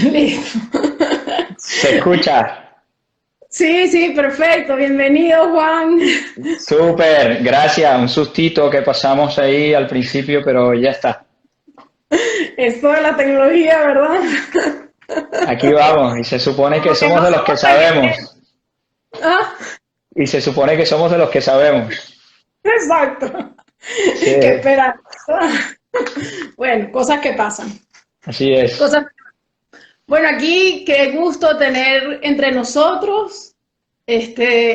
Listo. Se escucha. Sí, sí, perfecto. Bienvenido, Juan. Súper, gracias. Un sustito que pasamos ahí al principio, pero ya está. Esto de la tecnología, ¿verdad? Aquí vamos. Y se supone que Como que somos no de los que somos tan expertos. sabemos. Ah, Y se supone que somos de los que sabemos. exacto. Sí, Qué esperanza. Bueno, cosas que pasan. así es. Cosas. Bueno, aquí qué gusto tener entre nosotros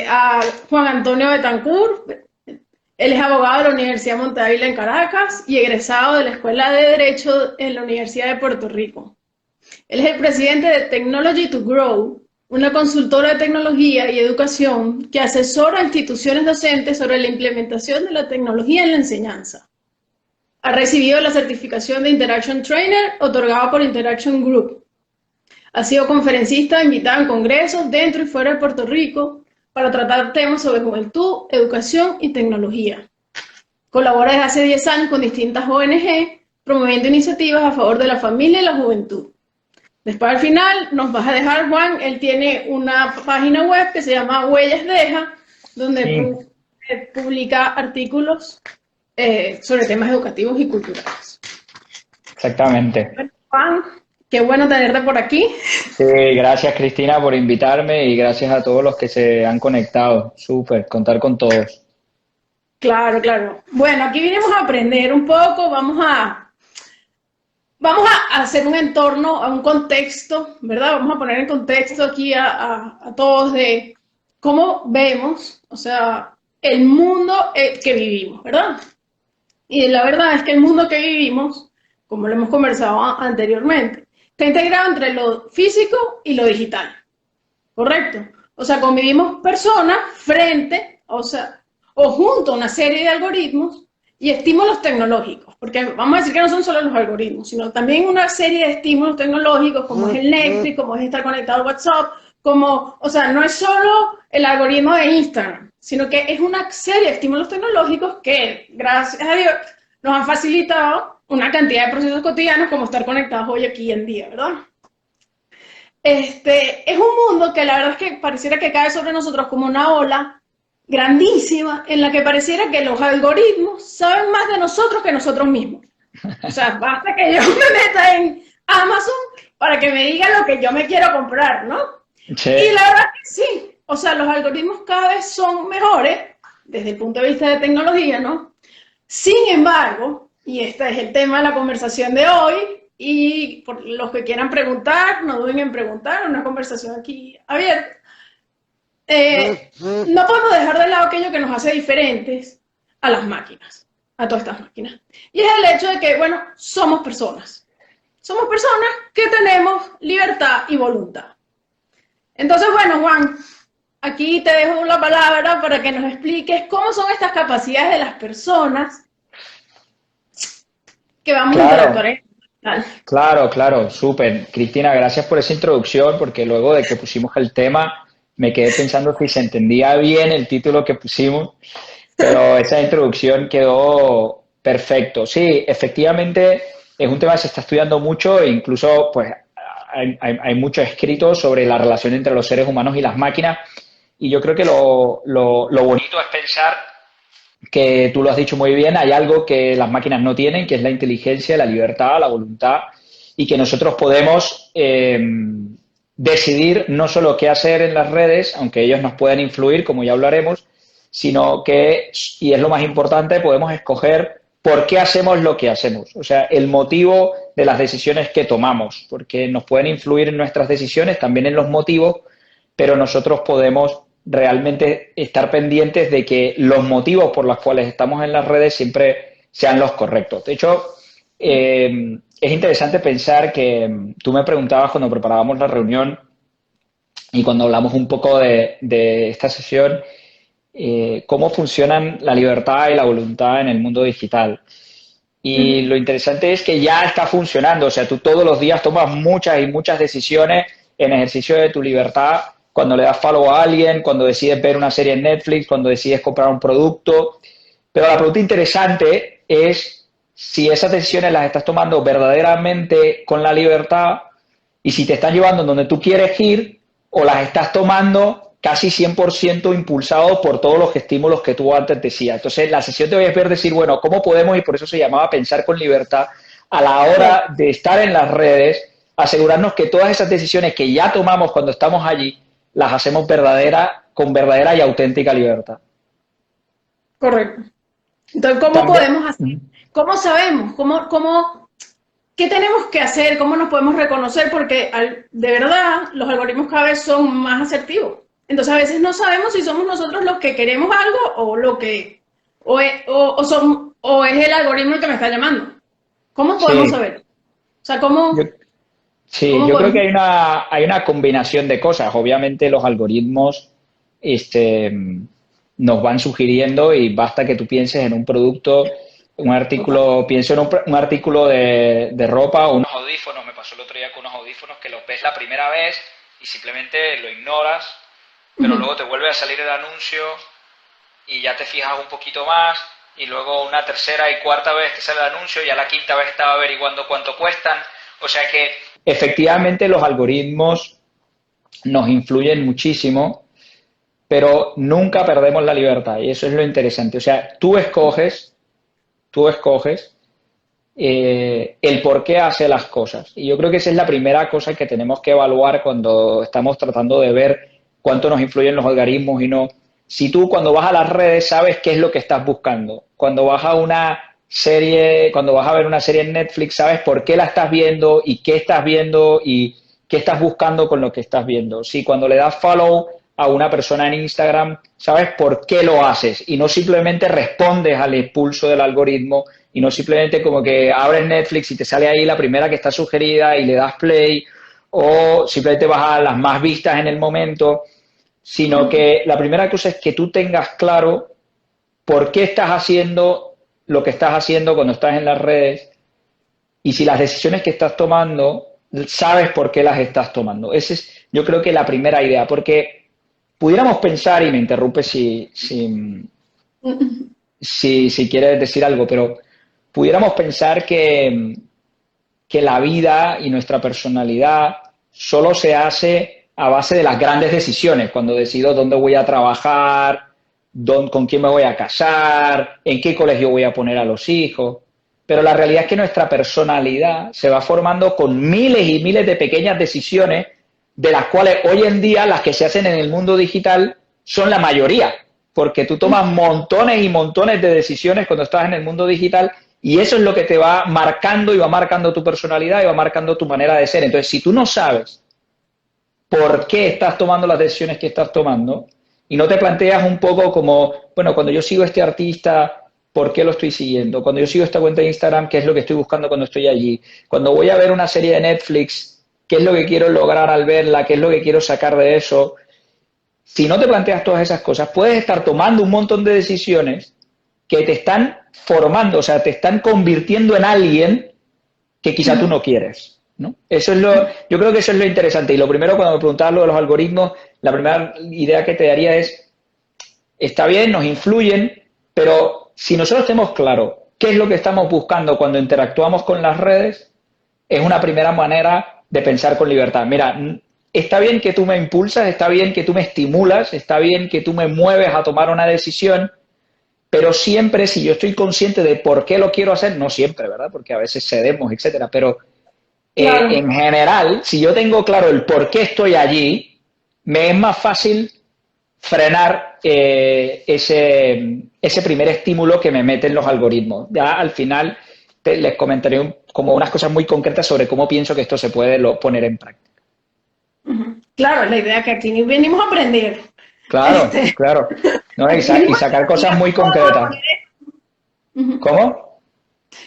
a Juan Antonio Betancourt. Él es abogado de la Universidad Monte Ávila en Caracas y egresado de la Escuela de Derecho en la Universidad de Puerto Rico. Él es el presidente de Technology to Grow, una consultora de tecnología y educación que asesora a instituciones docentes sobre la implementación de la tecnología en la enseñanza. Ha recibido la certificación de Interaction Trainer otorgada por Interaction Group. Ha sido conferencista invitado en congresos dentro y fuera de Puerto Rico para tratar temas sobre juventud, educación y tecnología. Colabora desde hace 10 años con distintas ONG, promoviendo iniciativas a favor de la familia y la juventud. Después al final nos vas a dejar, Juan, él tiene una página web que se llama Huellas Deja, donde Sí, publica artículos sobre temas educativos y culturales. exactamente. Bueno, Juan, qué bueno tenerte por aquí. Sí, gracias Cristina por invitarme y gracias a todos los que se han conectado. Súper, contar con todos. Claro, claro. Bueno, aquí vinimos a aprender un poco, vamos a hacer un entorno, a un contexto, ¿verdad? Vamos a poner en contexto aquí a todos de cómo vemos, o sea, el mundo que vivimos, ¿verdad? Y la verdad es que el mundo que vivimos, como lo hemos conversado anteriormente, está integrado entre lo físico y lo digital, ¿correcto? O sea, convivimos personas frente, o junto a una serie de algoritmos y estímulos tecnológicos, porque vamos a decir que no son solo los algoritmos, sino también una serie de estímulos tecnológicos, como es el Netflix, como es estar conectado al WhatsApp, como, o sea, no es solo el algoritmo de Instagram, sino que es una serie de estímulos tecnológicos que, gracias a Dios, nos han facilitado una cantidad de procesos cotidianos como estar conectados hoy aquí en día, ¿verdad? Es un mundo que la verdad es que pareciera que cae sobre nosotros como una ola grandísima en la que pareciera que los algoritmos saben más de nosotros que nosotros mismos. O sea, basta que yo me meta en Amazon para que me diga lo que yo me quiero comprar, ¿no? Y Sí, la verdad es que sí, o sea, los algoritmos cada vez son mejores desde el punto de vista de tecnología, ¿no? Sin embargo, y este es el tema de la conversación de hoy, y por los que quieran preguntar, no duden en preguntar, una conversación aquí abierta. No podemos dejar de lado aquello que nos hace diferentes a las máquinas, a todas estas máquinas. Y es el hecho de que, bueno, somos personas. Somos personas que tenemos libertad y voluntad. Entonces, bueno, Juan, aquí te dejo la palabra para que nos expliques cómo son estas capacidades de las personas que vamos a interactuar claro. en digital. Claro, claro, súper. Cristina, gracias por esa introducción, porque luego de que pusimos el tema, me quedé pensando si se entendía bien el título que pusimos, pero esa introducción quedó perfecto. Sí, efectivamente es un tema que se está estudiando mucho e incluso pues hay mucho escrito sobre la relación entre los seres humanos y las máquinas y yo creo que lo bonito es pensar que tú lo has dicho muy bien, hay algo que las máquinas no tienen, que es la inteligencia, la libertad, la voluntad, y que nosotros podemos decidir no solo qué hacer en las redes, aunque ellos nos puedan influir, como ya hablaremos, sino que, y es lo más importante, podemos escoger por qué hacemos lo que hacemos, o sea, el motivo de las decisiones que tomamos, porque nos pueden influir en nuestras decisiones, también en los motivos, pero nosotros podemos realmente estar pendientes de que los motivos por los cuales estamos en las redes siempre sean los correctos. De hecho, es interesante pensar que tú me preguntabas cuando preparábamos la reunión y cuando hablamos un poco de esta sesión, cómo funcionan la libertad y la voluntad en el mundo digital. Uh Y -huh. lo interesante es que ya está funcionando, o sea, tú todos los días tomas muchas y muchas decisiones en ejercicio de tu libertad, cuando le das follow a alguien, cuando decides ver una serie en Netflix, cuando decides comprar un producto. Pero la pregunta interesante es si esas decisiones las estás tomando verdaderamente con la libertad y si te están llevando donde tú quieres ir o las estás tomando casi 100% impulsado por todos los estímulos que tú antes decías. Entonces, la sesión de hoy es ver decir, bueno, ¿cómo podemos, y por eso se llamaba pensar con libertad, a la hora de estar en las redes, asegurarnos que todas esas decisiones que ya tomamos cuando estamos allí, las hacemos con verdadera y auténtica libertad? Correcto. Entonces, ¿cómo También, podemos hacer? ¿Cómo sabemos? ¿Qué tenemos que hacer? ¿Cómo nos podemos reconocer? Porque de verdad los algoritmos cada vez son más asertivos. Entonces a veces no sabemos si somos nosotros los que queremos algo o es el algoritmo el que me está llamando. ¿Cómo podemos sí, saber? O sea, ¿cómo, sí, cómo yo creo que podemos? hay una combinación de cosas. Obviamente los algoritmos nos van sugiriendo y basta que tú pienses en un producto, un Total. artículo, pienso en un artículo de ropa o unos audífonos. Me pasó el otro día con unos audífonos que los ves la primera vez y simplemente lo ignoras, pero Ujú. luego te vuelve a salir el anuncio y ya te fijas un poquito más y luego una tercera y cuarta vez te sale el anuncio y a la quinta vez estaba averiguando cuánto cuestan. O sea que efectivamente los algoritmos nos influyen muchísimo, pero nunca perdemos la libertad y eso es lo interesante. O sea, tú escoges el por qué hace las cosas. Y yo creo que esa es la primera cosa que tenemos que evaluar cuando estamos tratando de ver cuánto nos influyen los algoritmos y no. Si tú cuando vas a las redes sabes qué es lo que estás buscando, cuando vas a una serie, cuando vas a ver una serie en Netflix, sabes por qué la estás viendo y qué estás viendo y qué estás buscando con lo que estás viendo. Si cuando le das follow a una persona en Instagram, sabes por qué lo haces y no simplemente respondes al impulso del algoritmo y no simplemente como que abres Netflix y te sale ahí la primera que está sugerida y le das play o simplemente vas a las más vistas en el momento, sino que la primera cosa es que tú tengas claro por qué estás haciendo lo que estás haciendo cuando estás en las redes y si las decisiones que estás tomando, sabes por qué las estás tomando. Esa es, yo creo que la primera idea, porque pudiéramos pensar, y me interrumpe si quieres decir algo, pero pudiéramos pensar que la vida y nuestra personalidad solo se hace a base de las grandes decisiones, cuando decido dónde voy a trabajar, con quién me voy a casar, en qué colegio voy a poner a los hijos. Pero la realidad es que nuestra personalidad se va formando con miles y miles de pequeñas decisiones, de las cuales hoy en día las que se hacen en el mundo digital son la mayoría, porque tú tomas montones y montones de decisiones cuando estás en el mundo digital y eso es lo que te va marcando y va marcando tu personalidad y va marcando tu manera de ser. Entonces, si tú no sabes por qué estás tomando las decisiones que estás tomando y no te planteas un poco como, bueno, cuando yo sigo a este artista, ¿por qué lo estoy siguiendo? Cuando yo sigo esta cuenta de Instagram, ¿qué es lo que estoy buscando cuando estoy allí? Cuando voy a ver una serie de Netflix, ¿qué es lo que quiero lograr al verla? ¿Qué es lo que quiero sacar de eso? Si no te planteas todas esas cosas, puedes estar tomando un montón de decisiones que te están formando, o sea, te están convirtiendo en alguien que quizá tú no quieres, ¿no? Yo creo que eso es lo interesante. Y lo primero, cuando me preguntabas lo de los algoritmos, la primera idea que te daría es, está bien, nos influyen, pero si nosotros tenemos claro qué es lo que estamos buscando cuando interactuamos con las redes, es una primera manera de pensar con libertad. Mira, está bien que tú me impulsas, está bien que tú me estimulas, está bien que tú me mueves a tomar una decisión, pero siempre si yo estoy consciente de por qué lo quiero hacer, no siempre, ¿verdad? Porque a veces cedemos, etcétera, pero Claro. en general, si yo tengo claro el por qué estoy allí, me es más fácil frenar ese primer estímulo que me meten los algoritmos. Ya al final les comentaré como unas cosas muy concretas sobre cómo pienso que esto se puede poner en práctica. Claro, la idea que aquí venimos a aprender. Claro, Este, claro. ¿No? aquí Y venimos sacar a que nos cosas digas muy cómo vamos a concretas. poner esto. ¿Cómo?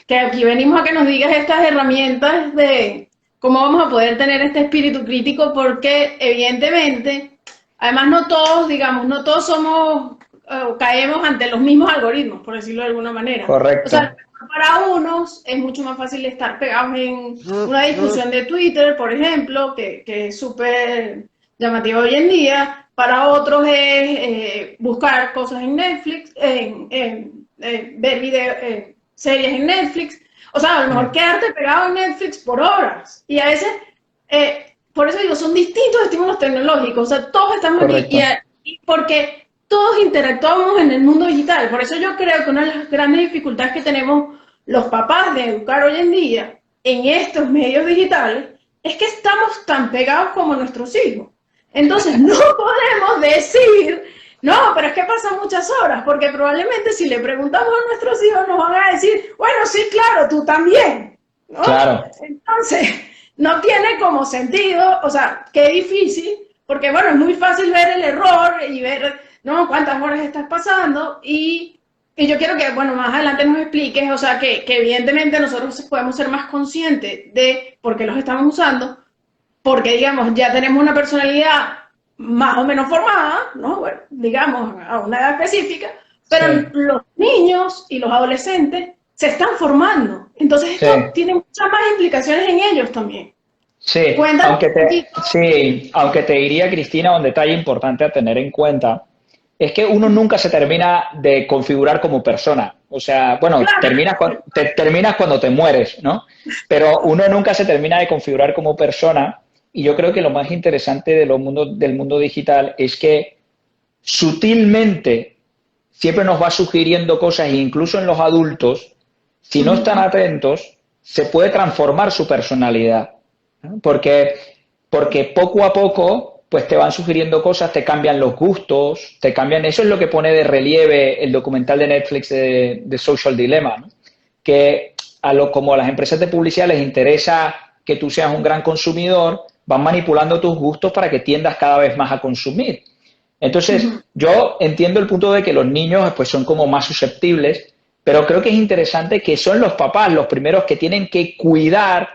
Que aquí venimos a que nos digas estas herramientas de cómo vamos a poder tener este espíritu crítico, porque evidentemente, además no todos, digamos, no todos somos, caemos ante los mismos algoritmos, por decirlo de alguna manera. O Correcto. sea, para unos es mucho más fácil estar pegados en una discusión de Twitter, por ejemplo, que es súper llamativa hoy en día. Para otros es buscar cosas en Netflix, ver videos, series en Netflix. O sea, a lo mejor quedarte pegado en Netflix por horas. Y a veces por eso digo, son distintos estímulos tecnológicos, o sea, todos estamos aquí Correcto. y porque todos interactuamos en el mundo digital. Por eso yo creo que una de las grandes dificultades que tenemos los papás de educar hoy en día en estos medios digitales es que estamos tan pegados como nuestros hijos. Entonces, no podemos decir, no, pero es que pasan muchas horas, porque probablemente si le preguntamos a nuestros hijos nos van a decir, bueno, sí, claro, tú también, ¿no? Claro. Entonces, no tiene como sentido, o sea, qué difícil, porque bueno, es muy fácil ver el error y ver, ¿no? Cuántas horas estás pasando y yo quiero que, bueno, más adelante nos expliques, o sea, que evidentemente nosotros podemos ser más conscientes de por qué los estamos usando, porque, digamos, ya tenemos una personalidad más o menos formada, ¿no? Bueno, digamos, a una edad específica, pero Sí. los niños y los adolescentes se están formando. Entonces Sí. esto tiene muchas más implicaciones en ellos también. Sí, Cuéntanos un poquito. sí, aunque te diría, Cristina, un detalle importante a tener en cuenta es que uno nunca se termina de configurar como persona. O sea, bueno, Claro, terminas cuando te mueres, ¿no? Pero uno nunca se termina de configurar como persona y yo creo que lo más interesante del mundo digital es que sutilmente siempre nos va sugiriendo cosas, e incluso en los adultos, si no están atentos, se puede transformar su personalidad. ¿No? Porque poco a poco pues te van sugiriendo cosas, te cambian los gustos, te cambian. Eso es lo que pone de relieve el documental de Netflix de Social Dilemma, ¿no? Que como a las empresas de publicidad les interesa que tú seas un gran consumidor, van manipulando tus gustos para que tiendas cada vez más a consumir. Entonces, yo entiendo el punto de que los niños pues, son como más susceptibles, pero creo que es interesante que son los papás los primeros que tienen que cuidar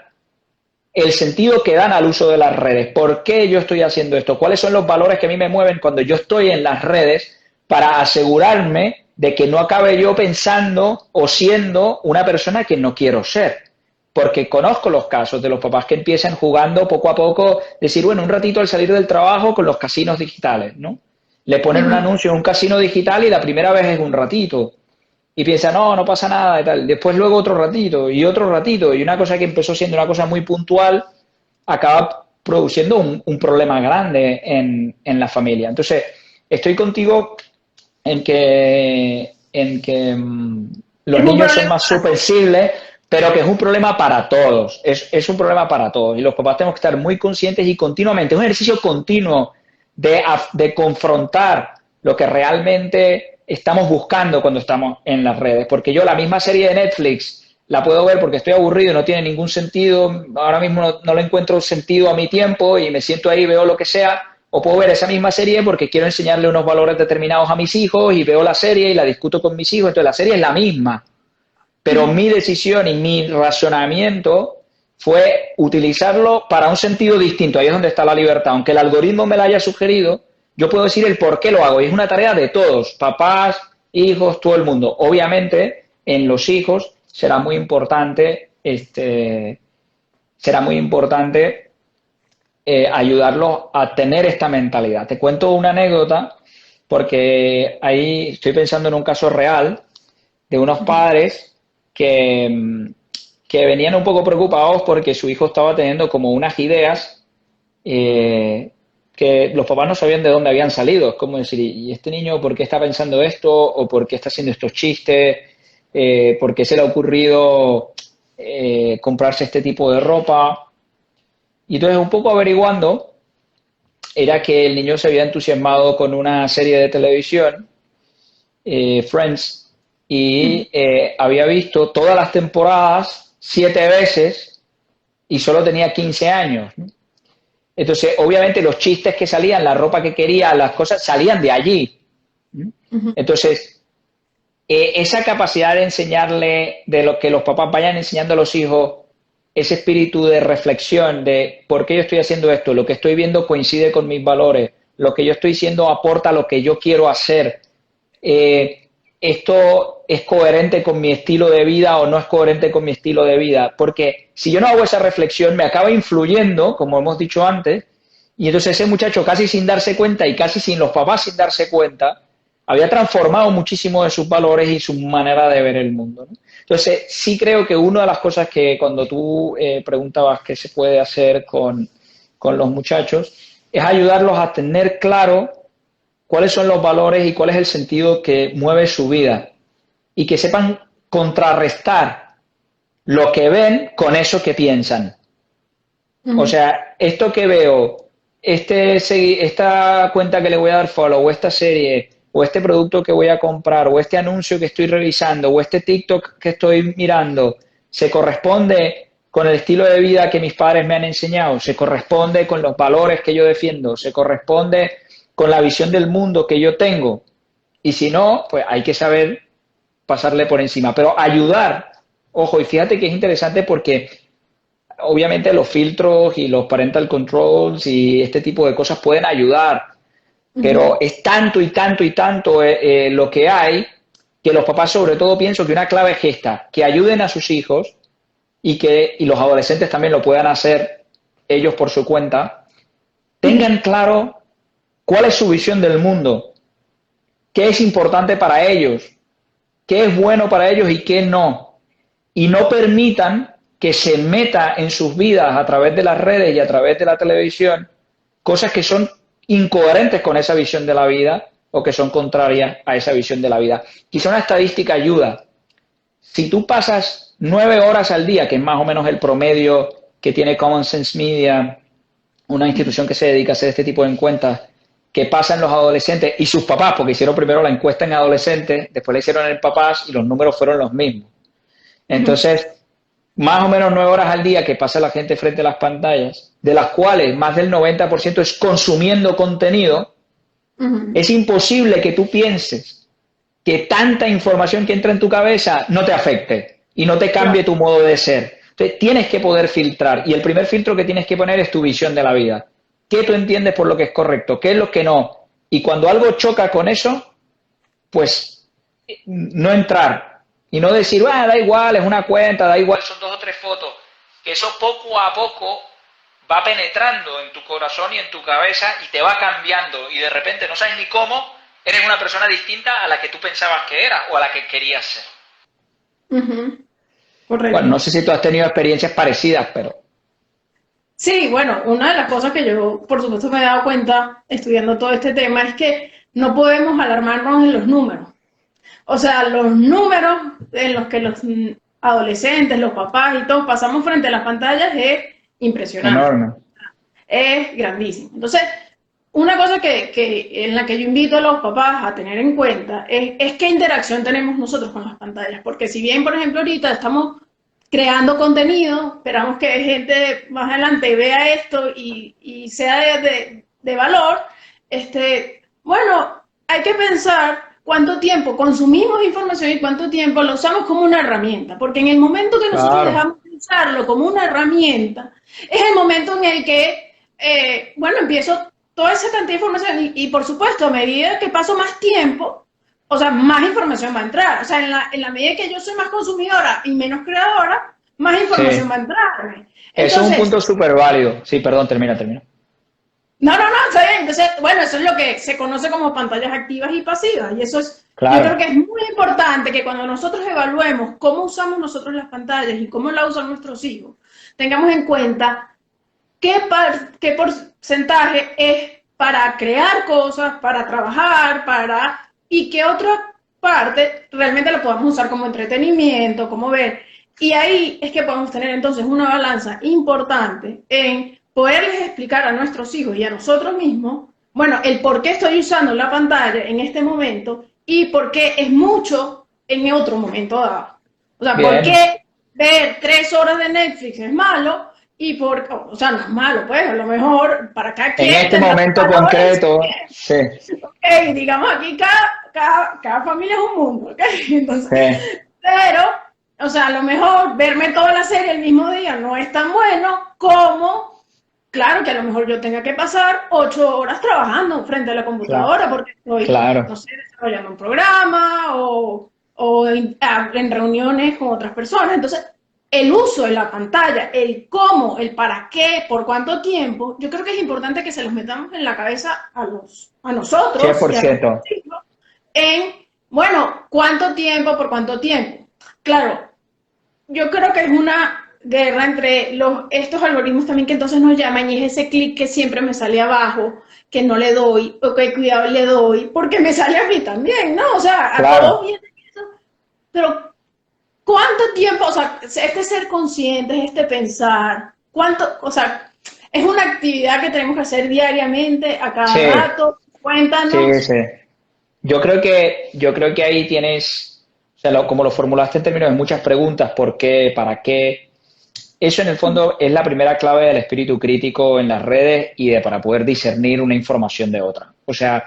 el sentido que dan al uso de las redes. ¿Por qué yo estoy haciendo esto? ¿Cuáles son los valores que a mí me mueven cuando yo estoy en las redes para asegurarme de que no acabe yo pensando o siendo una persona que no quiero ser? Porque conozco los casos de los papás que empiezan jugando poco a poco, decir, bueno, un ratito al salir del trabajo con los casinos digitales, ¿no? Le ponen un anuncio en un casino digital y la primera vez es un ratito y piensa, no, no pasa nada y tal. Después luego otro ratito y una cosa que empezó siendo una cosa muy puntual acaba produciendo un problema grande en la familia. Entonces, estoy contigo en que los es un niños son problema más para todos. susceptibles, pero que es un problema para todos. Es un problema para todos. Y los papás tenemos que estar muy conscientes y continuamente, es un ejercicio continuo de confrontar lo que realmente estamos buscando cuando estamos en las redes. Porque yo la misma serie de Netflix la puedo ver porque estoy aburrido, no tiene ningún sentido, ahora mismo no le encuentro sentido a mi tiempo y me siento ahí, veo lo que sea, o puedo ver esa misma serie porque quiero enseñarle unos valores determinados a mis hijos y veo la serie y la discuto con mis hijos, entonces la serie es la misma, pero mi decisión y mi razonamiento fue utilizarlo para un sentido distinto. Ahí es donde está la libertad. Aunque el algoritmo me la haya sugerido, yo puedo decir el por qué lo hago. Y es una tarea de todos, papás, hijos, todo el mundo. Obviamente, en los hijos será muy importante ayudarlos a tener esta mentalidad. Te cuento una anécdota porque ahí estoy pensando en un caso real de unos padres que venían un poco preocupados porque su hijo estaba teniendo como unas ideas que los papás no sabían de dónde habían salido. Es como decir, ¿y este niño por qué está pensando esto? ¿O por qué está haciendo estos chistes? ¿Por qué se le ha ocurrido comprarse este tipo de ropa? Y entonces un poco averiguando, era que el niño se había entusiasmado con una serie de televisión, Friends, y había visto todas las temporadas 7 veces y solo tenía 15 años, ¿no? Entonces, obviamente los chistes que salían, la ropa que quería, las cosas, salían de allí, ¿no? Entonces, esa capacidad de enseñarle, de lo que los papás vayan enseñando a los hijos, ese espíritu de reflexión de por qué yo estoy haciendo esto, lo que estoy viendo coincide con mis valores, lo que yo estoy diciendo aporta lo que yo quiero hacer, esto es coherente con mi estilo de vida o no es coherente con mi estilo de vida. Porque si yo no hago esa reflexión, me acaba influyendo, como hemos dicho antes, y entonces ese muchacho casi sin darse cuenta y casi sin los papás sin darse cuenta, había transformado muchísimo de sus valores y su manera de ver el mundo, ¿no? Entonces, sí creo que una de las cosas que cuando tú preguntabas qué se puede hacer con los muchachos, es ayudarlos a tener claro cuáles son los valores y cuál es el sentido que mueve su vida y que sepan contrarrestar lo que ven con eso que piensan. O sea, esto que veo, esta cuenta que le voy a dar follow, o esta serie, o este producto que voy a comprar, o este anuncio que estoy revisando, o este TikTok que estoy mirando, ¿se corresponde con el estilo de vida que mis padres me han enseñado? ¿Se corresponde con los valores que yo defiendo? ¿Se corresponde con la visión del mundo que yo tengo? Y si no, pues hay que saber pasarle por encima. Pero ayudar, ojo, y fíjate que es interesante porque obviamente los filtros y los parental controls y este tipo de cosas pueden ayudar, pero es tanto y tanto y tanto lo que hay que los papás, sobre todo, pienso que una clave es esta, que ayuden a sus hijos y los adolescentes también lo puedan hacer ellos por su cuenta, tengan claro cuál es su visión del mundo, qué es importante para ellos, qué es bueno para ellos y qué no, y no permitan que se meta en sus vidas a través de las redes y a través de la televisión cosas que son incoherentes con esa visión de la vida o que son contrarias a esa visión de la vida. Quizá una estadística ayuda. Si tú pasas 9 horas al día, que es más o menos el promedio que tiene Common Sense Media, una institución que se dedica a hacer este tipo de encuestas, que pasan los adolescentes y sus papás, porque hicieron primero la encuesta en adolescentes, después la hicieron en papás y los números fueron los mismos. Entonces, más o menos 9 horas al día que pasa la gente frente a las pantallas, de las cuales más del 90% es consumiendo contenido, es imposible que tú pienses que tanta información que entra en tu cabeza no te afecte y no te cambie tu modo de ser. Entonces, tienes que poder filtrar y el primer filtro que tienes que poner es tu visión de la vida. ¿Qué tú entiendes por lo que es correcto? ¿Qué es lo que no? Y cuando algo choca con eso, pues no entrar. Y no decir, da igual, es una cuenta, da igual, son 2 o 3 fotos. Que eso poco a poco va penetrando en tu corazón y en tu cabeza y te va cambiando. Y de repente no sabes ni cómo, eres una persona distinta a la que tú pensabas que era o a la que querías ser. Correcto. Bueno, no sé si tú has tenido experiencias parecidas, pero... Sí, bueno, una de las cosas que yo, por supuesto, me he dado cuenta estudiando todo este tema es que no podemos alarmarnos en los números. O sea, los números en los que los adolescentes, los papás y todos pasamos frente a las pantallas es impresionante. Enorme. Es grandísimo. Entonces, una cosa en la que yo invito a los papás a tener en cuenta es qué interacción tenemos nosotros con las pantallas. Porque si bien, por ejemplo, ahorita estamos creando contenido, esperamos que gente más adelante vea esto y sea de valor, bueno, hay que pensar cuánto tiempo consumimos información y cuánto tiempo lo usamos como una herramienta, porque en el momento que nosotros dejamos de usarlo como una herramienta, es el momento en el que, bueno, empiezo toda esa cantidad de información y por supuesto, a medida que paso más tiempo, o sea, más información va a entrar. O sea, en la medida que yo soy más consumidora y menos creadora, más información va a entrarme. Eso es un punto súper válido. Sí, perdón, termina. No, está bien. Entonces, bueno, eso es lo que se conoce como pantallas activas y pasivas. Y eso es, claro. Yo creo que es muy importante que cuando nosotros evaluemos cómo usamos nosotros las pantallas y cómo la usan nuestros hijos, tengamos en cuenta qué porcentaje es para crear cosas, para trabajar, y qué otra parte realmente lo podamos usar como entretenimiento, como ver. Y ahí es que podemos tener entonces una balanza importante en poderles explicar a nuestros hijos y a nosotros mismos, bueno, el por qué estoy usando la pantalla en este momento y por qué es mucho en otro momento dado. O sea, por qué ver 3 horas de Netflix es malo y o sea, no es malo, pues, a lo mejor para cada quien. En este momento concreto, sí. Ok, digamos aquí cada familia es un mundo, ¿ok? Entonces, pero, o sea, a lo mejor verme toda la serie el mismo día no es tan bueno como, claro, que a lo mejor yo tenga que pasar 8 horas trabajando frente a la computadora porque estoy, no sé, desarrollando un programa o en reuniones con otras personas. Entonces, el uso de la pantalla, el cómo, el para qué, por cuánto tiempo, yo creo que es importante que se los metamos en la cabeza a nosotros. 100%. Bueno, ¿cuánto tiempo, por cuánto tiempo? Claro, yo creo que es una guerra entre estos algoritmos también que entonces nos llaman y es ese clic que siempre me sale abajo, que no le doy, ok, cuidado, le doy, porque me sale a mí también, ¿no? O sea, a Claro, todos viene eso, pero ¿cuánto tiempo, o sea, este ser consciente, este pensar, cuánto, o sea, es una actividad que tenemos que hacer diariamente, a cada sí, rato? sí, Cuéntanos. sí. Yo creo que ahí tienes, o sea, como lo formulaste en términos de muchas preguntas, ¿por qué? ¿Para qué? Eso en el fondo es la primera clave del espíritu crítico en las redes y de para poder discernir una información de otra. O sea,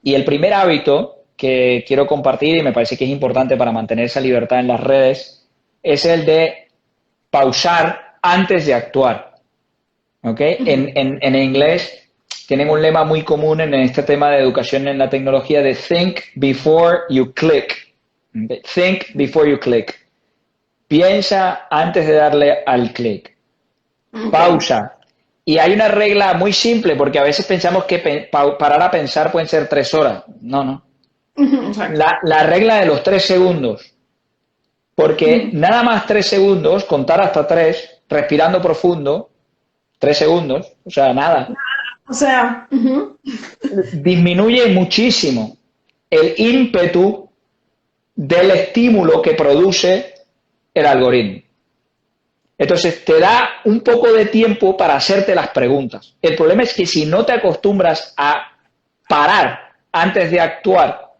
y el primer hábito que quiero compartir y me parece que es importante para mantener esa libertad en las redes es el de pausar antes de actuar. ¿Ok? En inglés tienen un lema muy común en este tema de educación en la tecnología de think before you click. ¿Ok? Think before you click. Piensa antes de darle al clic. Ok. Pausa. Y hay una regla muy simple, porque a veces pensamos que parar a pensar pueden ser 3 horas. No, no. Ujú, exacto. La regla de los 3 segundos. Porque Ujú. nada más 3 segundos, contar hasta tres, respirando profundo, 3 segundos, o sea, nada, O sea, ujú. disminuye muchísimo el ímpetu del estímulo que produce el algoritmo. Entonces, te da un poco de tiempo para hacerte las preguntas. El problema es que si no te acostumbras a parar antes de actuar,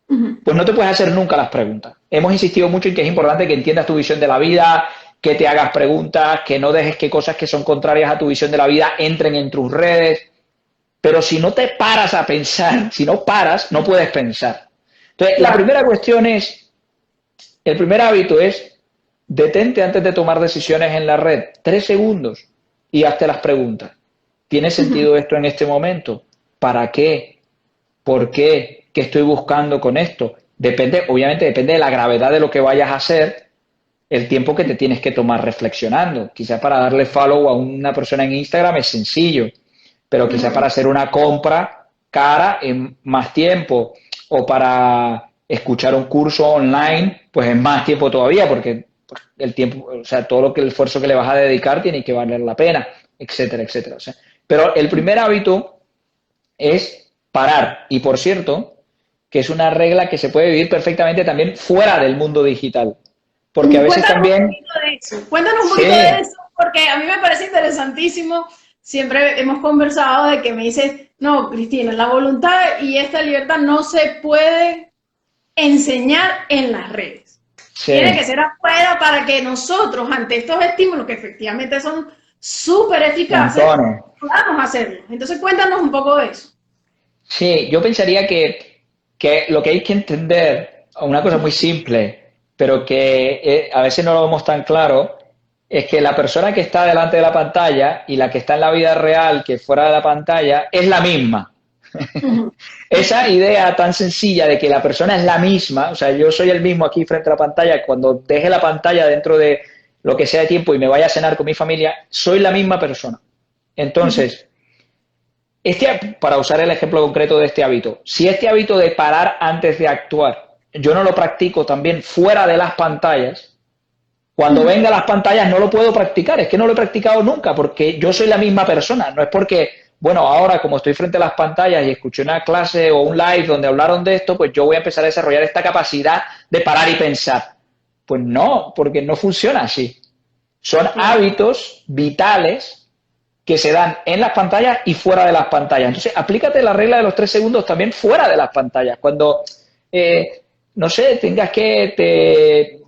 Ujú. pues no te puedes hacer nunca las preguntas. Hemos insistido mucho en que es importante que entiendas tu visión de la vida, que te hagas preguntas, que no dejes que cosas que son contrarias a tu visión de la vida entren en tus redes. Pero si no te paras a pensar, si no paras, no puedes pensar. Entonces, la Claro. primera cuestión es, el primer hábito es, detente antes de tomar decisiones en la red, 3 segundos, y hazte las preguntas. ¿Tiene Ujú. sentido esto en este momento? ¿Para qué? ¿Por qué? ¿Qué estoy buscando con esto? Depende, obviamente depende de la gravedad de lo que vayas a hacer, el tiempo que te tienes que tomar reflexionando. Quizá para darle follow a una persona en Instagram es sencillo, pero quizá para Ujú. hacer una compra cara en más tiempo o para escuchar un curso online, pues en más tiempo todavía, porque pues, el tiempo, o sea, todo lo que el esfuerzo que le vas a dedicar tiene que valer la pena, etcétera, etcétera. O sea, pero el primer hábito es parar. Y por cierto, que es una regla que se puede vivir perfectamente también fuera del mundo digital. Porque a veces Cuéntanos un también, poquito de eso. Cuéntanos un poquito de sí, eso, porque a mí me parece interesantísimo. Siempre hemos conversado de que me dices, no, Cristina, la voluntad y esta libertad no se puede enseñar en las redes. Tiene que sí, ser afuera para que nosotros, ante estos estímulos que efectivamente son súper eficaces, montones. podamos hacerlo. Entonces, cuéntanos un poco de eso. Sí, yo pensaría que lo que hay que entender, una cosa muy simple, pero que a veces no lo vemos tan claro, es que la persona que está delante de la pantalla y la que está en la vida real, que fuera de la pantalla, es la misma. Ujú. Esa idea tan sencilla de que la persona es la misma, o sea, yo soy el mismo aquí frente a la pantalla, cuando deje la pantalla dentro de lo que sea de tiempo y me vaya a cenar con mi familia, soy la misma persona. Ujú. Entonces, para usar el ejemplo concreto de este hábito, si este hábito de parar antes de actuar, yo no lo practico también fuera de las pantallas, cuando Ujú. venga a las pantallas no lo puedo practicar, es que no lo he practicado nunca, porque yo soy la misma persona, no es porque, bueno, ahora como estoy frente a las pantallas y escuché una clase o un live donde hablaron de esto, pues yo voy a empezar a desarrollar esta capacidad de parar y pensar. Pues no, porque no funciona así. Son Claro. hábitos vitales que se dan en las pantallas y fuera de las pantallas. Entonces, aplícate la regla de los 3 segundos también fuera de las pantallas. Cuando, no sé, tengas que,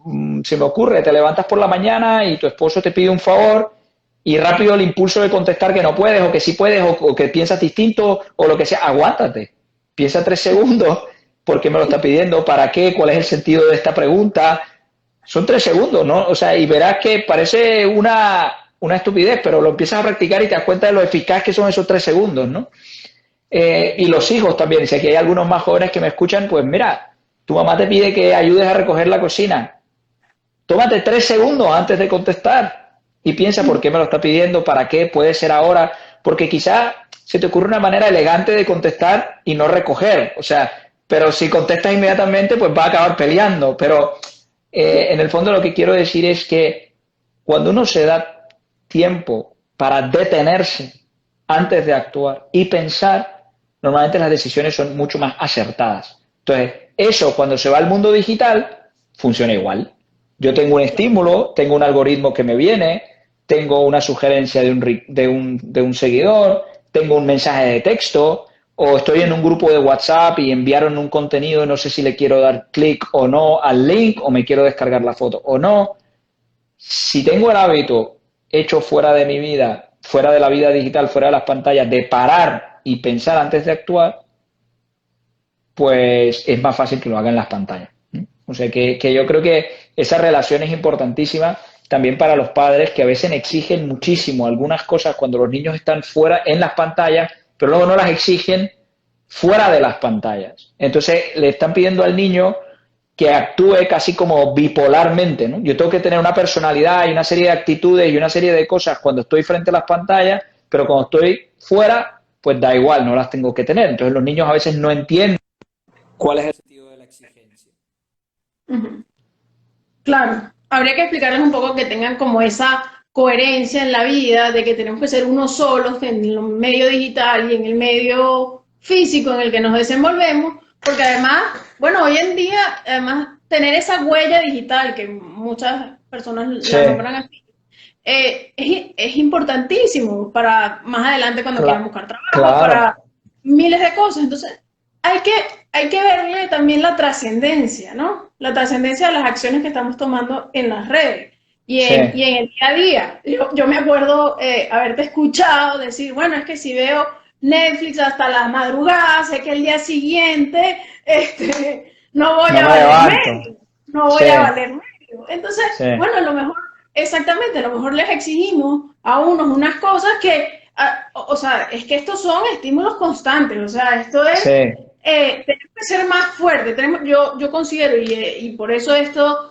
se me ocurre, te levantas por la mañana y tu esposo te pide un favor y rápido el impulso de contestar que no puedes o que sí puedes o que piensas distinto o lo que sea, aguántate. Piensa 3 segundos, ¿por qué me lo está pidiendo? ¿Para qué? ¿Cuál es el sentido de esta pregunta? Son 3 segundos, ¿no? O sea, y verás que parece una estupidez, pero lo empiezas a practicar y te das cuenta de lo eficaz que son esos 3 segundos, ¿no? Y los hijos también, si aquí hay algunos más jóvenes que me escuchan, pues mira, tu mamá te pide que ayudes a recoger la cocina. Tómate 3 segundos antes de contestar y piensa por qué me lo está pidiendo, para qué, puede ser ahora, porque quizá se te ocurre una manera elegante de contestar y no recoger, o sea, pero si contestas inmediatamente, pues va a acabar peleando, pero en el fondo lo que quiero decir es que cuando uno se da tiempo para detenerse antes de actuar y pensar, normalmente las decisiones son mucho más acertadas. Entonces, eso cuando se va al mundo digital, funciona igual. Yo tengo un estímulo, tengo un algoritmo que me viene, tengo una sugerencia de un seguidor, tengo un mensaje de texto, o estoy en un grupo de WhatsApp y enviaron un contenido y no sé si le quiero dar clic o no al link, o me quiero descargar la foto o no. Si tengo el hábito hecho fuera de mi vida, fuera de la vida digital, fuera de las pantallas, de parar y pensar antes de actuar, pues es más fácil que lo haga en las pantallas. O sea que yo creo que esa relación es importantísima también para los padres, que a veces exigen muchísimo algunas cosas cuando los niños están fuera en las pantallas, pero luego no las exigen fuera de las pantallas. Entonces le están pidiendo al niño que actúe casi como bipolarmente, ¿no? Yo tengo que tener una personalidad y una serie de actitudes y una serie de cosas cuando estoy frente a las pantallas, pero cuando estoy fuera, pues da igual, no las tengo que tener. Entonces los niños a veces no entienden cuál es el sentido de la exigencia. Ujú. Claro, habría que explicarles un poco que tengan como esa coherencia en la vida, de que tenemos que ser uno solos en el medio digital y en el medio físico en el que nos desenvolvemos, porque además, bueno, hoy en día, además, tener esa huella digital, que muchas personas Sí, la nombran así, es importantísimo para más adelante cuando quieran buscar trabajo, claro, para miles de cosas. Entonces, hay que, hay que verle también la trascendencia, ¿no? La trascendencia de las acciones que estamos tomando en las redes sí, y en el día a día. Yo me acuerdo haberte escuchado decir, bueno, es que si veo Netflix hasta las madrugadas, sé que el día siguiente no voy no a me valer levanto. medio, no voy Sí, a valer medio. Entonces, sí, bueno, a lo mejor, exactamente, a lo mejor les exigimos a unos unas cosas que, o sea, es que estos son estímulos constantes, o sea, esto es sí, tenemos que ser más fuertes. Yo considero, y por eso esto,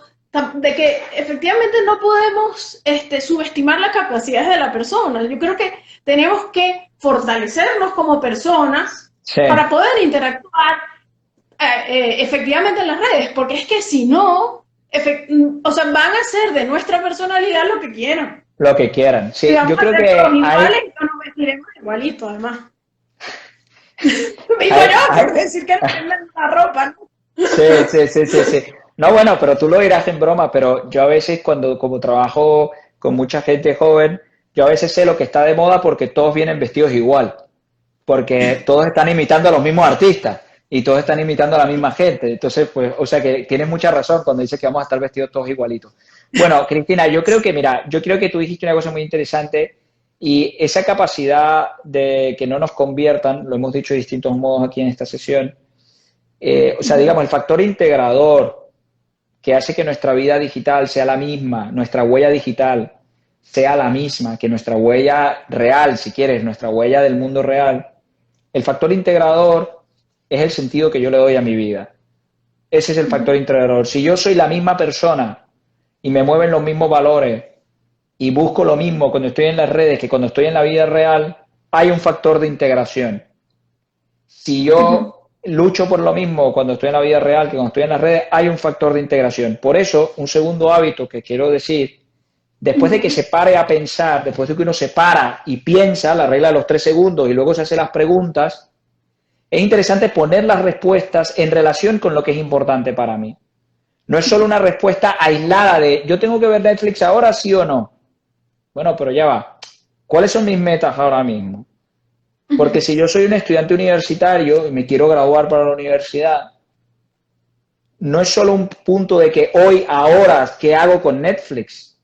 de que efectivamente no podemos subestimar las capacidades de la persona. Yo creo que tenemos que fortalecernos como personas sí. para poder interactuar efectivamente en las redes, porque es que si no, o sea, van a hacer de nuestra personalidad lo que quieran. Lo que quieran. Y Sí, vamos yo a creo ser todos que iguales y no nos vestiremos igualitos, además. Digo hay, yo, hay, por decir que no tengan la ropa, ¿no? sí, sí, sí, sí, sí. No, bueno, pero tú lo dirás en broma, pero yo a veces cuando, como trabajo con mucha gente joven, yo a veces sé lo que está de moda porque todos vienen vestidos igual, porque todos están imitando a los mismos artistas y todos están imitando a la misma gente. Entonces, pues, o sea que tienes mucha razón cuando dices que vamos a estar vestidos todos igualitos. Bueno, Cristina, yo creo que, mira, yo creo que tú dijiste una cosa muy interesante y esa capacidad de que no nos conviertan, lo hemos dicho de distintos modos aquí en esta sesión, o sea, digamos, el factor integrador que hace que nuestra vida digital sea la misma, nuestra huella digital sea la misma que nuestra huella real, si quieres, nuestra huella del mundo real, el factor integrador es el sentido que yo le doy a mi vida. Ese es el factor integrador. Si yo soy la misma persona y me mueven los mismos valores y busco lo mismo cuando estoy en las redes que cuando estoy en la vida real, hay un factor de integración. Si yo lucho por lo mismo cuando estoy en la vida real que cuando estoy en las redes, hay un factor de integración. Por eso, un segundo hábito que quiero decir, después de que se pare a pensar, después de que uno se para y piensa, la regla de los 3 segundos, y luego se hace las preguntas, es interesante poner las respuestas en relación con lo que es importante para mí. No es solo una respuesta aislada de yo tengo que ver Netflix ahora, sí o no. Bueno, pero ya va. ¿Cuáles son mis metas ahora mismo? Porque si yo soy un estudiante universitario y me quiero graduar para la universidad, no es solo un punto de que hoy, ahora, ¿qué hago con Netflix?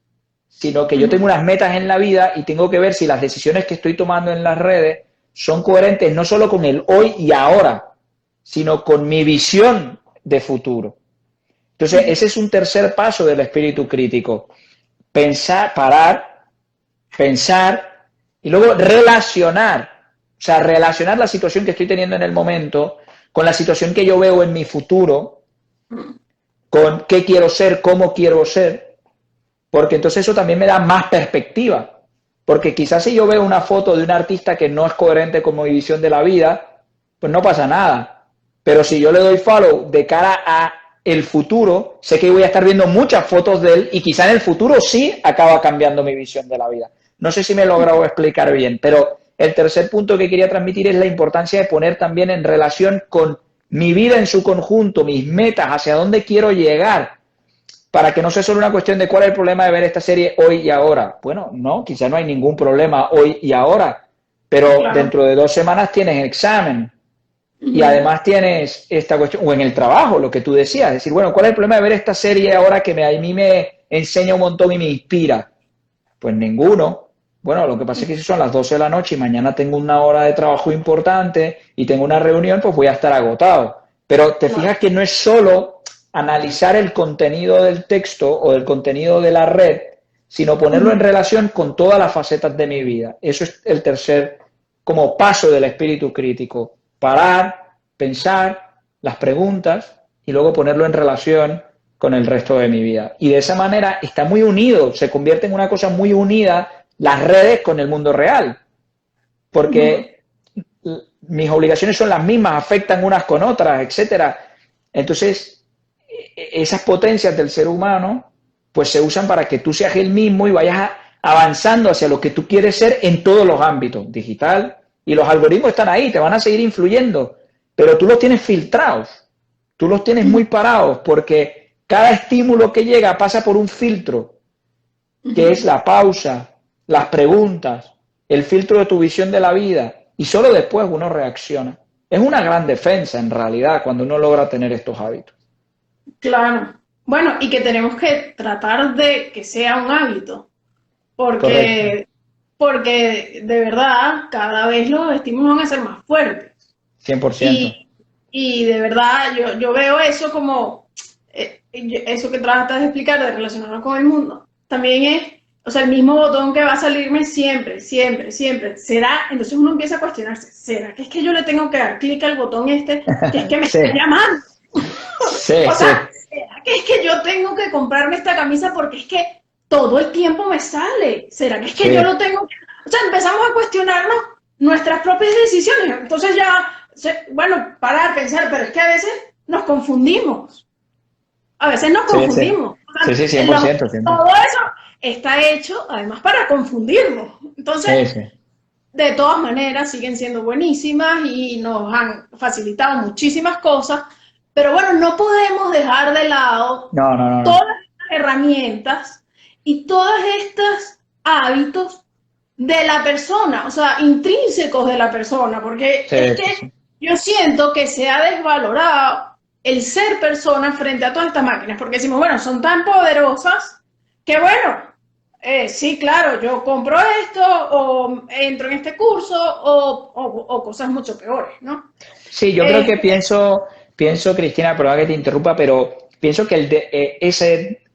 Sino que yo tengo unas metas en la vida y tengo que ver si las decisiones que estoy tomando en las redes son coherentes no solo con el hoy y ahora, sino con mi visión de futuro. Entonces, ese es un tercer paso del espíritu crítico. Pensar, parar, pensar y luego relacionar. O sea, relacionar la situación que estoy teniendo en el momento con la situación que yo veo en mi futuro, con qué quiero ser, cómo quiero ser, porque entonces eso también me da más perspectiva. Porque quizás si yo veo una foto de un artista que no es coherente con mi visión de la vida, pues no pasa nada. Pero si yo le doy follow de cara a el futuro, sé que voy a estar viendo muchas fotos de él y quizá en el futuro sí acaba cambiando mi visión de la vida. No sé si me he logrado explicar bien, pero el tercer punto que quería transmitir es la importancia de poner también en relación con mi vida en su conjunto, mis metas, hacia dónde quiero llegar, para que no sea solo una cuestión de cuál es el problema de ver esta serie hoy y ahora. Bueno, no, quizá no hay ningún problema hoy y ahora, pero Claro. dentro de 2 semanas tienes examen y además tienes esta cuestión, o en el trabajo, lo que tú decías, decir, bueno, ¿cuál es el problema de ver esta serie ahora que a mí me enseña un montón y me inspira? Pues ninguno. Bueno, lo que pasa es que si son las 12 de la noche y mañana tengo una hora de trabajo importante y tengo una reunión, pues voy a estar agotado. Pero te fijas que no es solo analizar el contenido del texto o del contenido de la red, sino ponerlo en relación con todas las facetas de mi vida. Eso es el tercer como paso del espíritu crítico. Parar, pensar las preguntas y luego ponerlo en relación con el resto de mi vida. Y de esa manera está muy unido, se convierte en una cosa muy unida las redes con el mundo real. Porque mis obligaciones son las mismas, afectan unas con otras, etcétera. Entonces, esas potencias del ser humano pues se usan para que tú seas el mismo y vayas avanzando hacia lo que tú quieres ser en todos los ámbitos, digital, y los algoritmos están ahí, te van a seguir influyendo, pero tú los tienes filtrados, tú los tienes muy parados, porque cada estímulo que llega pasa por un filtro, que es la pausa, las preguntas, el filtro de tu visión de la vida, y solo después uno reacciona. Es una gran defensa, en realidad, cuando uno logra tener estos hábitos. Claro. Bueno, y que tenemos que tratar de que sea un hábito, Correcto, porque de verdad cada vez los estímulos van a ser más fuertes. 100%. Y, y de verdad yo veo eso como, eso que tratas de explicar, de relacionarlo con el mundo, también es, o sea, el mismo botón que va a salirme siempre, siempre, siempre. ¿Será? Entonces uno empieza a cuestionarse, ¿será que es que yo le tengo que dar clic al botón este, que es que me Sí, está llamando? sí, O sí, sea, ¿será que es que yo tengo que comprarme esta camisa porque es que todo el tiempo me sale? ¿Será que es que yo sí, lo tengo que...? O sea, empezamos a cuestionarnos nuestras propias decisiones. Entonces ya, bueno, parar, pensar, pero es que a veces nos confundimos. A veces nos sí, sí, confundimos. O sí, sea, sí, 100%, 100%. todo eso está hecho además para confundirnos. Entonces, Sí, sí. de todas maneras, siguen siendo buenísimas y nos han facilitado muchísimas cosas, pero bueno, no podemos dejar de lado No, no, no, no. todas estas herramientas y todos estos hábitos de la persona, o sea, intrínsecos de la persona, porque Sí, es sí, que sí. yo siento que se ha desvalorado el ser persona frente a todas estas máquinas, porque decimos, bueno, son tan poderosas que bueno, sí, claro, yo compro esto o entro en este curso o cosas mucho peores, ¿no? Sí, yo creo que Este, pienso, Cristina, perdona que te interrumpa, pero pienso que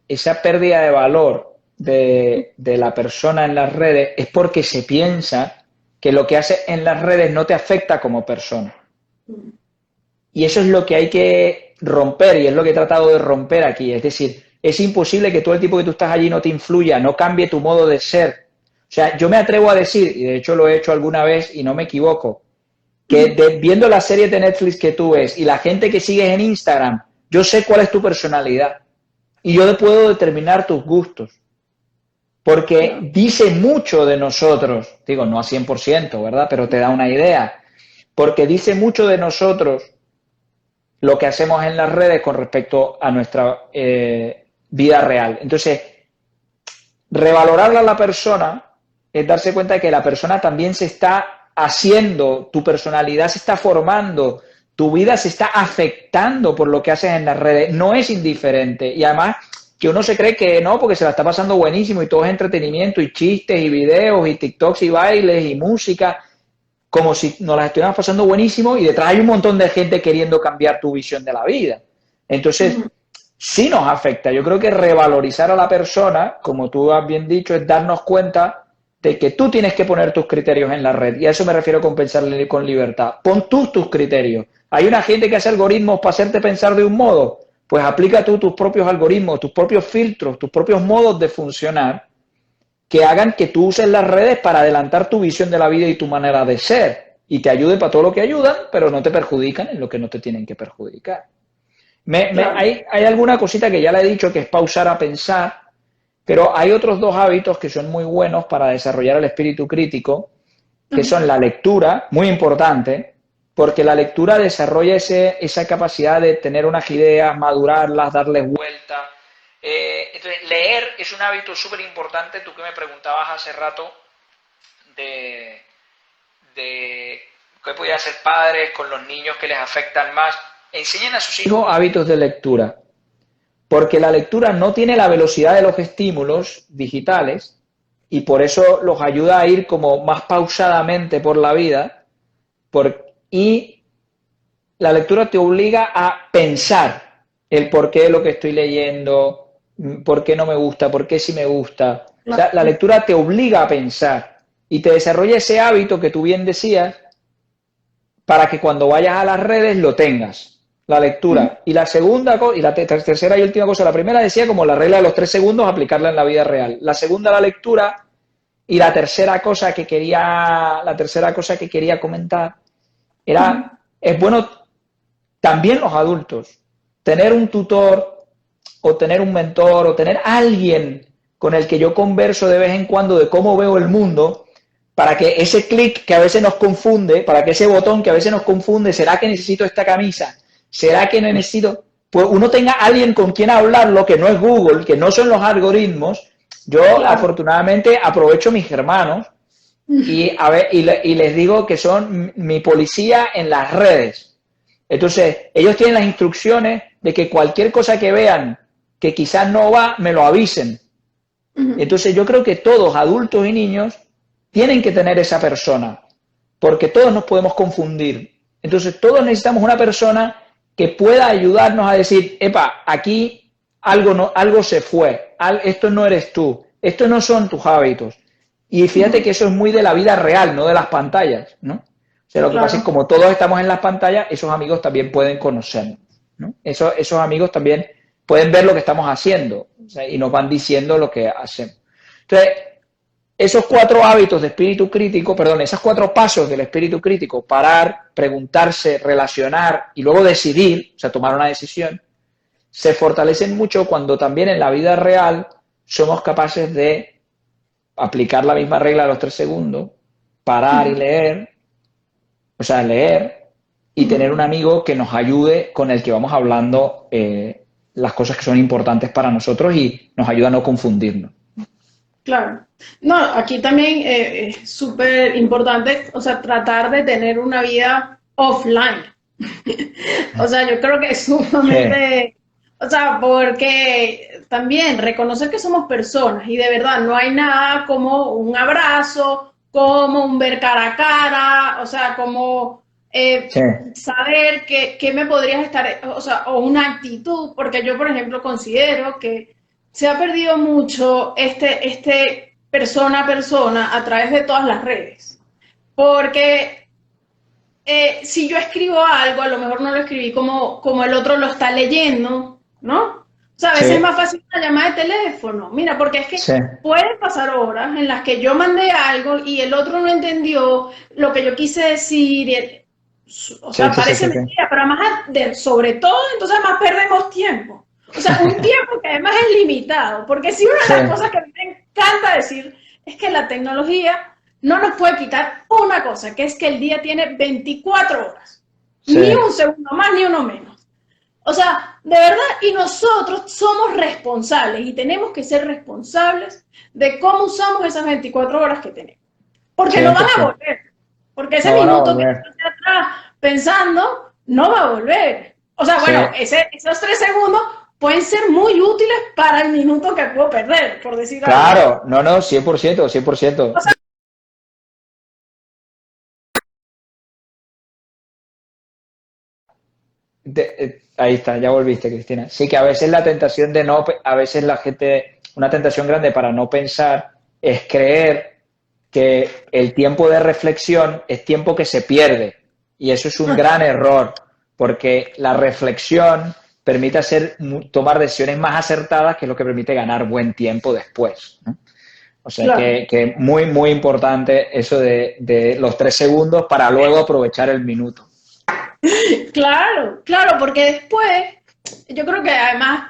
esa pérdida de valor de la persona en las redes es porque se piensa que lo que hace en las redes no te afecta como persona. Y eso es lo que hay que romper y es lo que he tratado de romper aquí. Es decir, es imposible que todo el tiempo que tú estás allí no te influya, no cambie tu modo de ser. O sea, yo me atrevo a decir, y de hecho lo he hecho alguna vez y no me equivoco, que viendo las series de Netflix que tú ves y la gente que sigues en Instagram, yo sé cuál es tu personalidad y yo puedo determinar tus gustos. Porque claro, dice mucho de nosotros, digo, no a 100%, ¿verdad? Pero te da una idea. Porque dice mucho de nosotros lo que hacemos en las redes con respecto a nuestra vida real. Entonces, revalorarla a la persona es darse cuenta de que la persona también se está haciendo, tu personalidad se está formando, tu vida se está afectando por lo que haces en las redes. No es indiferente. Y además, que uno se cree que no, porque se la está pasando buenísimo y todo es entretenimiento y chistes y videos y TikToks y bailes y música, como si nos las estuviéramos pasando buenísimo y detrás hay un montón de gente queriendo cambiar tu visión de la vida. Entonces, sí nos afecta. Yo creo que revalorizar a la persona, como tú has bien dicho, es darnos cuenta de que tú tienes que poner tus criterios en la red. Y a eso me refiero con pensar con libertad. Pon tú tus criterios. Hay una gente que hace algoritmos para hacerte pensar de un modo. Pues aplica tú tus propios algoritmos, tus propios filtros, tus propios modos de funcionar que hagan que tú uses las redes para adelantar tu visión de la vida y tu manera de ser. Y te ayude para todo lo que ayudan, pero no te perjudican en lo que no te tienen que perjudicar. Claro. Hay alguna cosita que ya le he dicho que es pausar a pensar, pero hay otros dos hábitos que son muy buenos para desarrollar el espíritu crítico, que son la lectura, muy importante, porque la lectura desarrolla esa capacidad de tener unas ideas, madurarlas, darles vuelta. Entonces, leer es un hábito súper importante. Tú que me preguntabas hace rato de, de qué podían hacer padres con los niños que les afectan más. Enseñen a sus hijos hábitos de lectura, porque la lectura no tiene la velocidad de los estímulos digitales y por eso los ayuda a ir como más pausadamente por la vida y la lectura te obliga a pensar el por qué de lo que estoy leyendo, por qué no me gusta, por qué sí me gusta. O sea, la lectura te obliga a pensar y te desarrolla ese hábito que tú bien decías para que cuando vayas a las redes lo tengas, la lectura. Y la segunda cosa, y la tercera y última cosa, la primera decía como la regla de los 3 segundos, aplicarla en la vida real. La segunda, la lectura. Y la tercera cosa que quería comentar era, es bueno también los adultos, tener un tutor o tener un mentor o tener alguien con el que yo converso de vez en cuando de cómo veo el mundo, para que ese clic que a veces nos confunde, para que ese botón que a veces nos confunde, ¿será que necesito esta camisa? ¿Será que necesito? Pues uno tenga alguien con quien hablarlo, que no es Google, que no son los algoritmos. Yo afortunadamente aprovecho mis hermanos y les digo que son mi policía en las redes. Entonces, ellos tienen las instrucciones de que cualquier cosa que vean que quizás no va, me lo avisen. Entonces, yo creo que todos, adultos y niños, tienen que tener esa persona, porque todos nos podemos confundir. Entonces, todos necesitamos una persona que pueda ayudarnos a decir, epa, aquí algo se fue, esto no eres tú, estos no son tus hábitos. Y fíjate que eso es muy de la vida real, no de las pantallas, ¿no? O sea, lo que pasa es que como todos estamos en las pantallas, esos amigos también pueden conocernos, ¿no? Esos amigos también pueden ver lo que estamos haciendo, o sea, y nos van diciendo lo que hacemos. Entonces, esos 4 hábitos de espíritu crítico, perdón, esos 4 pasos del espíritu crítico, parar, preguntarse, relacionar y luego decidir, o sea, tomar una decisión, se fortalecen mucho cuando también en la vida real somos capaces de aplicar la misma regla de los 3 segundos, parar y leer, o sea, leer y tener un amigo que nos ayude, con el que vamos hablando las cosas que son importantes para nosotros y nos ayuda a no confundirnos. Claro. No, aquí también es súper importante, o sea, tratar de tener una vida offline. O sea, yo creo que es sumamente, o sea, porque también reconocer que somos personas y de verdad no hay nada como un abrazo, como un ver cara a cara, o sea, como saber que me podrías estar, o sea, o una actitud, porque yo, por ejemplo, considero que se ha perdido mucho este persona a persona a través de todas las redes. Porque si yo escribo algo, a lo mejor no lo escribí como el otro lo está leyendo, ¿no? O sea, a veces es más fácil una llamada de teléfono. Mira, porque es que pueden pasar horas en las que yo mandé algo y el otro no entendió lo que yo quise decir. O sea, parece mentira, pero además, sobre todo, entonces además perdemos tiempo. O sea, un tiempo que además es limitado, porque si una de las cosas que me encanta decir es que la tecnología no nos puede quitar una cosa, que es que el día tiene 24 horas. Ni un segundo más, ni uno menos. O sea, de verdad, y nosotros somos responsables y tenemos que ser responsables de cómo usamos esas 24 horas que tenemos. Porque no van a volver. Porque ese minuto que estás atrás pensando, no va a volver. O sea, bueno, esos 3 segundos pueden ser muy útiles para el minuto que puedo perder, por decir algo. Claro, no, 100%, 100%. O sea, ahí está, ya volviste, Cristina. Sí, que a veces la tentación de no, a veces la gente, una tentación grande para no pensar es creer que el tiempo de reflexión es tiempo que se pierde. Y eso es un gran error, porque la reflexión permite tomar decisiones más acertadas, que es lo que permite ganar buen tiempo después, ¿no? O sea, que muy, muy importante eso de los 3 segundos para luego aprovechar el minuto. Claro, claro, porque después yo creo que además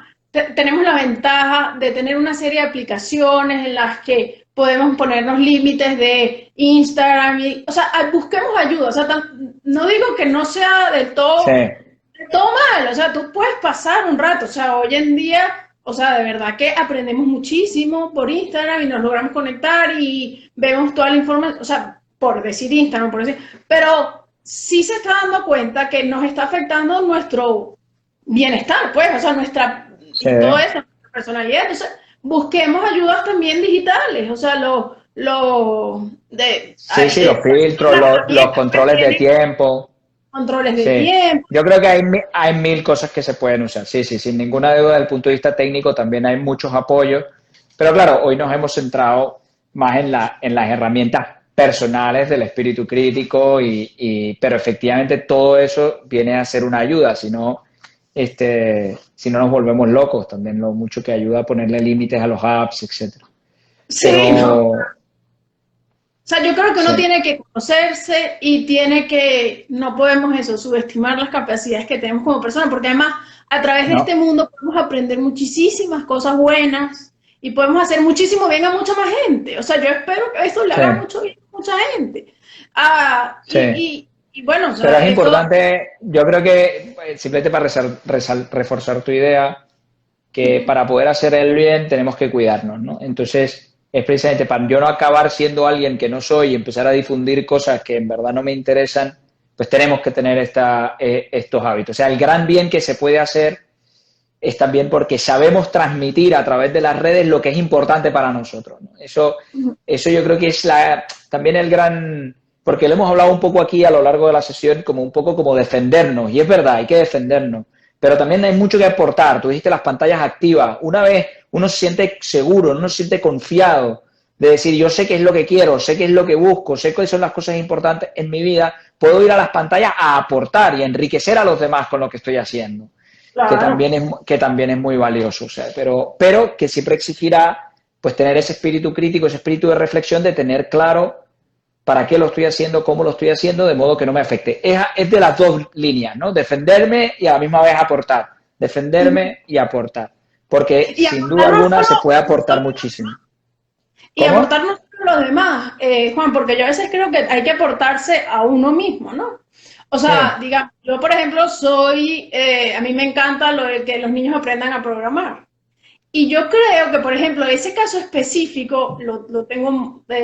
tenemos la ventaja de tener una serie de aplicaciones en las que podemos ponernos límites de Instagram, o sea, busquemos ayuda, o sea, no digo que no sea Sí, de todo mal, o sea, tú puedes pasar un rato, o sea, hoy en día, o sea, de verdad que aprendemos muchísimo por Instagram y nos logramos conectar y vemos toda la información, o sea, por decir Instagram, por decir, pero sí se está dando cuenta que nos está afectando nuestro bienestar, pues, o sea, sí. todo eso, nuestra personalidad. Entonces, busquemos ayudas también digitales, o sea, Sí, sí, los filtros, las los herramientas que controles de tienen tiempo. controles de Sí, tiempo. yo creo que hay mil cosas que se pueden usar. Sí, sí, sin ninguna duda, desde el punto de vista técnico también hay muchos apoyos. Pero claro, hoy nos hemos centrado más en las herramientas personales del espíritu crítico pero efectivamente todo eso viene a ser una ayuda, si no nos volvemos locos, también lo mucho que ayuda a ponerle límites a los apps, etcétera. Sí, no. O Pero sea, yo creo que uno sí, tiene que conocerse y no podemos eso, subestimar las capacidades que tenemos como personas, porque además a través de este no, mundo podemos aprender muchísimas cosas buenas y podemos hacer muchísimo bien a mucha más gente. O sea, yo espero que esto le sí, haga mucho bien a mucha gente. Ah, sí. y bueno, o Pero sea, es esto... importante, yo creo que simplemente para reforzar tu idea, que para poder hacer el bien tenemos que cuidarnos, ¿no? Entonces, es precisamente para yo no acabar siendo alguien que no soy y empezar a difundir cosas que en verdad no me interesan, pues tenemos que tener estos hábitos. O sea, el gran bien que se puede hacer es también porque sabemos transmitir a través de las redes lo que es importante para nosotros, ¿no? Eso yo creo que es también el gran... Porque lo hemos hablado un poco aquí a lo largo de la sesión, como un poco como defendernos, y es verdad, hay que defendernos, pero también hay mucho que aportar. Tú dijiste las pantallas activas. Una vez uno se siente seguro, uno se siente confiado de decir, yo sé qué es lo que quiero, sé qué es lo que busco, sé cuáles son las cosas importantes en mi vida, puedo ir a las pantallas a aportar y a enriquecer a los demás con lo que estoy haciendo, Claro. que también es muy valioso. O sea, pero que siempre exigirá pues tener ese espíritu crítico, ese espíritu de reflexión, de tener claro para qué lo estoy haciendo, cómo lo estoy haciendo, de modo que no me afecte. Es de las dos líneas, ¿no? Defenderme y a la misma vez aportar. Defenderme y aportar. Porque Y sin duda aportar no alguna se puede solo, aportar muchísimo. y ¿Cómo? aportar no solo a los demás, Juan, porque yo a veces creo que hay que aportarse a uno mismo, ¿no? O sea, Sí, digamos, yo por ejemplo a mí me encanta lo de que los niños aprendan a programar. Y yo creo que, por ejemplo, ese caso específico, lo tengo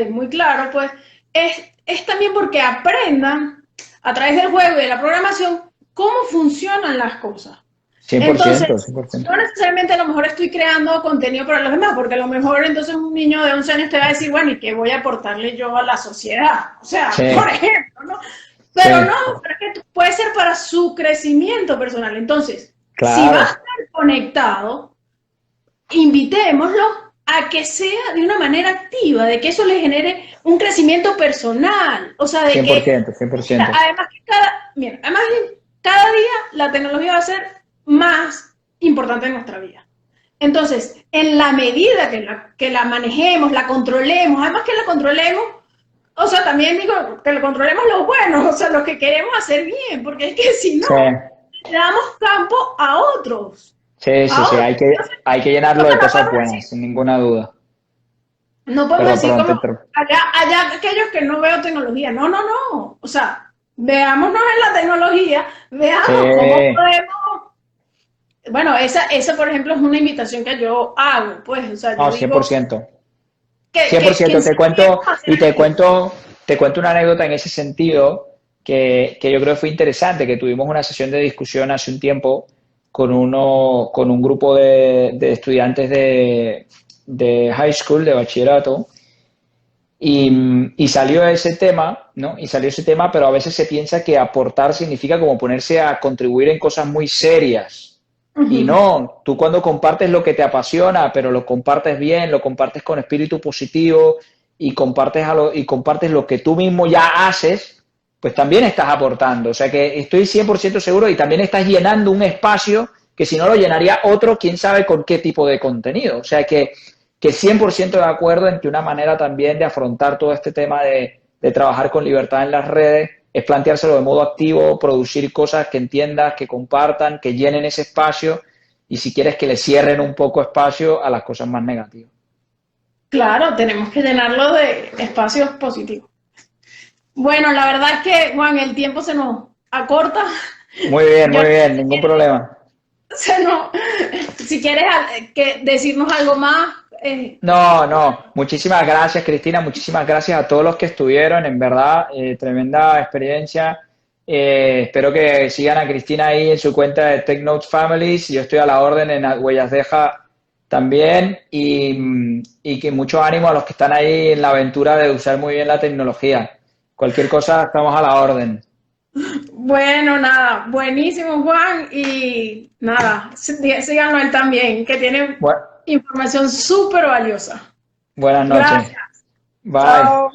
muy claro, pues, es también porque aprendan a través del juego y de la programación cómo funcionan las cosas. cien por Entonces, ciento, 100%. no necesariamente a lo mejor estoy creando contenido para los demás, porque a lo mejor entonces un niño de 11 años te va a decir, bueno, ¿y qué voy a aportarle yo a la sociedad? O sea, Sí, por ejemplo, ¿no? sí, Pero no, pero es que puede ser para su crecimiento personal. Entonces, si va a claro. estar conectado, invitémoslo a que sea de una manera activa, de que eso le genere un crecimiento personal, o sea, de Cien por que, ciento, cien por mira, ciento. además cada día la tecnología va a ser más importante en nuestra vida. Entonces, en la medida que la manejemos, la controlemos, además que la controlemos, o sea, también digo que lo controlemos lo bueno, o sea, lo que queremos hacer bien, porque es que si no, Sí, le damos campo a otros. sí, sí, A sí. otros. Hay que Entonces, llenarlo de no cosas podemos decir, buenas, sin ninguna duda. no podemos Perdón, decir perdón, te como interrumpo. allá aquellos que no veo tecnología. No, no, no. O sea, veámonos en la tecnología, Sí, veamos cómo podemos. Bueno, esa por ejemplo es una invitación que yo hago, pues, o sea, no, yo cien por digo ciento. que, cien por que ciento te enseñemos cuento a hacer y esto. te cuento una anécdota en ese sentido que yo creo que fue interesante, que tuvimos una sesión de discusión hace un tiempo con un grupo de estudiantes de high school, de bachillerato, y salió ese tema, ¿no? Y salió ese tema, pero a veces se piensa que aportar significa como ponerse a contribuir en cosas muy serias. Y Ujú. no, tú cuando compartes lo que te apasiona, pero lo compartes bien, lo compartes con espíritu positivo y compartes lo que tú mismo ya haces, pues también estás aportando. O sea que estoy 100% seguro y también estás llenando un espacio que si no lo llenaría otro, quién sabe con qué tipo de contenido. O sea que 100% de acuerdo en que una manera también de afrontar todo este tema de trabajar con libertad en las redes es planteárselo de modo activo, producir cosas que entiendas, que compartan, que llenen ese espacio y si quieres que le cierren un poco espacio a las cosas más negativas. Claro, tenemos que llenarlo de espacios positivos. Bueno, la verdad es que, Juan, el tiempo se nos acorta. Yo Muy bien, ningún problema. se nos, si quieres decirnos algo más, No, no, muchísimas gracias Cristina, muchísimas gracias a todos los que estuvieron, en verdad, tremenda experiencia. Espero que sigan a Cristina ahí en su cuenta de TechNotes Families, yo estoy a la orden en Huellas Deja también y que mucho ánimo a los que están ahí en la aventura de usar muy bien la tecnología. Cualquier cosa, estamos a la orden. bueno, nada, buenísimo, Juan, y nada, síganlo a él también, que tiene Bu- información súper valiosa. buenas noches. Gracias. Bye. Chao.